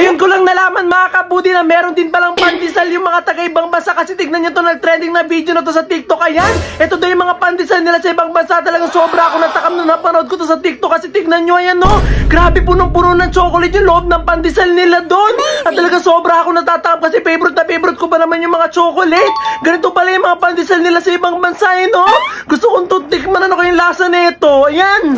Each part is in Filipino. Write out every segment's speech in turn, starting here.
Ngayon ko lang nalaman mga kabudi na meron din palang pandesal yung mga taga-ibang bansa kasi tignan nyo to, nag-trending na video na to sa TikTok. Ayan, ito daw yung mga pandesal nila sa ibang bansa. Talagang sobra ako natakam na napanood ko to sa TikTok kasi tignan nyo, ayan no. Grabe, punong-puno ng chocolate yung loob ng pandesal nila doon. At talagang sobra ako natatakam kasi favorite na favorite ko pa naman yung mga chocolate. Ganito pala yung mga pandesal nila sa ibang bansa, eh no. Gusto kong tutikman ano kayong lasa nito. Ayan.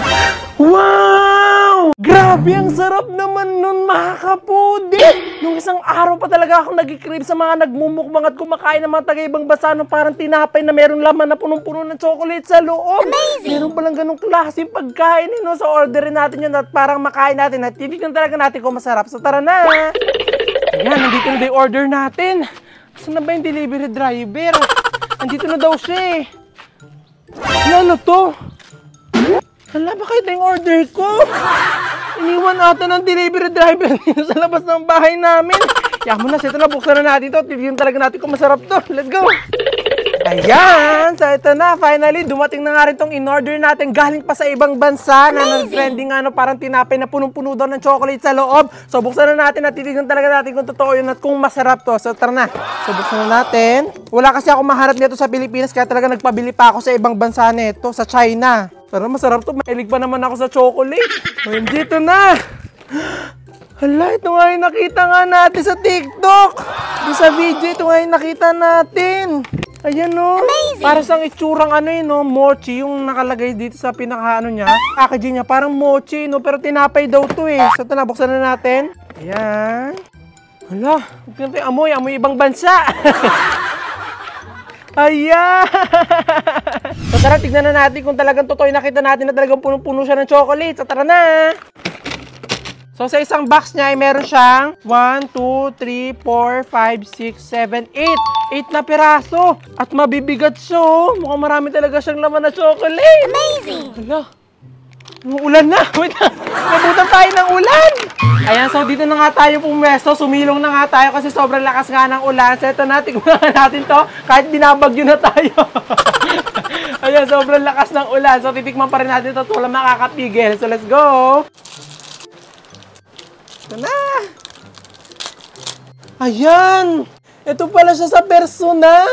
Wow! Grabe, ang sarap naman nun mga kapudi. Nung isang araw pa talaga ako nag-crave sa mga nagmumukbang at kumakain ng mga taga-ibang bansa no, parang tinapay na merong laman na punong-puno ng chocolate sa loob. Amazing! Meron palang ganong klaseng pagkain eh, no? So orderin natin yun at parang makain natin at titignan talaga natin kung masarap. So tara na! Ayan, nandito na yung order natin. Saan na ba yung delivery driver? Nandito na daw siya eh. Ano to? Hala, bakit yung order ko? Iniwan ata ng delivery driver sa labas ng bahay namin. Kaya mo na, ito na, buksan na natin to. Tignan talaga natin kung masarap to. Let's go! Ayan! So ito na, finally, dumating na nga rin itong in-order natin. Galing pa sa ibang bansa na nag-trending ano, parang tinapay na punong-puno daw ng chocolate sa loob. So buksan na natin at titignan talaga natin kung totoo yun at kung masarap to. So tara na. So buksan na natin. Wala kasi ako maharap nito sa Pilipinas kaya talaga nagpabili pa ako sa ibang bansa nito, sa China. Pero masarap to. Mahilig pa naman ako sa chocolate. Dito na. Hala, ito nga yung nakita nga natin sa TikTok. Doon sa video, ito nga yung nakita natin. Ayan no. Para siyang itsurang ano yun no, mochi yung nakalagay dito sa pinaka-ano niya. Packaging niya, parang mochi no, pero tinapay daw to eh. So ito na, buksan na natin. Ayan. Hala, ito yung amoy ibang bansa. Ayan! So tara, tignan na natin kung talagang totoo yung nakita natin na talagang punong-puno siya ng chocolate. So tara na! So sa isang box niya ay meron siyang 1, 2, 3, 4, 5, 6, 7, 8. 8 na piraso. At mabibigat siya oh. Mukhang marami talaga siyang laman na chocolate. Amazing! Hala! Ulan na! Wait na! Nabutan tayo ng ulan! Ayan, so dito na nga tayo pumesto. Sumilong na nga tayo kasi sobrang lakas nga ng ulan. So ito na, tignan natin to. Kahit binabagyo na tayo. Ayan, sobrang lakas ng ulan. So titikman pa rin natin ito. Walang makakapigil. So let's go! Ito na! Ayan! Ito pala siya sa personal!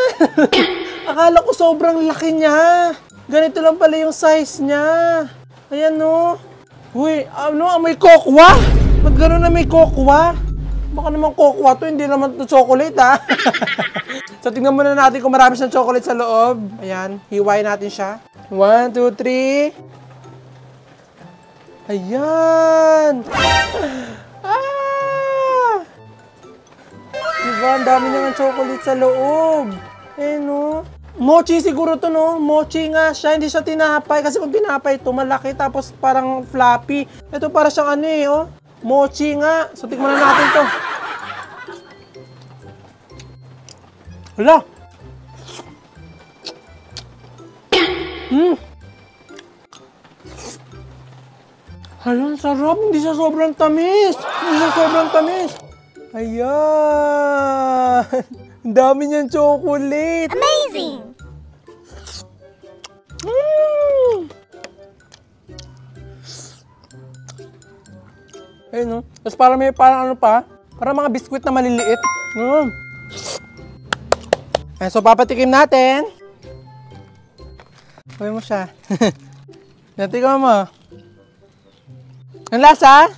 Akala ko sobrang laki niya. Ganito lang pala yung size niya. Ayan no. Uy, ano, may kokwa? Ba't gano'n na may kokwa? Baka naman kokwa to, hindi naman to chocolate ha. So tingnan muna natin kung marami siyang chocolate sa loob. Ayan, hiwain natin siya. 1, 2, 3. Ayan. Ah! Diba, ang dami naman chocolate sa loob. Ayan no. Mochi siguro to no, mochi nga siya, hindi siya tinapay kasi pag tinapay ito malaki tapos parang floppy. Ito para siyang ano eh, oh, mochi nga. So tikman na natin to. Hala! Hala, ang sarap, hindi siya sobrang tamis. Hindi siya sobrang tamis. Ayan! Ang dami niyang chocolate! Amazing! Ayun no? Tapos parang may parang ano pa, parang mga biskwit na maliliit. Ayun, so papatikim natin. Huwag mo siya. Natikom mo. Ang lasa?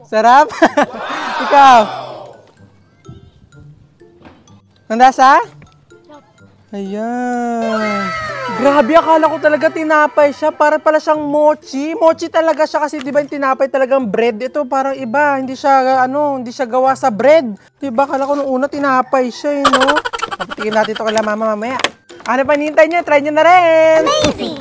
Sarap? Ikaw? Ang lasa? Ayan. Grabe, akala ko talaga tinapay siya. Para pala siyang mochi. Mochi talaga siya kasi di ba yung tinapay talagang bread. Ito parang iba. Hindi siya, hindi siya gawa sa bread. Diba? Akala ko nung una tinapay siya, no? Papatingin natin ito kala mama mamaya. Ano pa hinihintay niyo? Try niyo na rin! Amazing!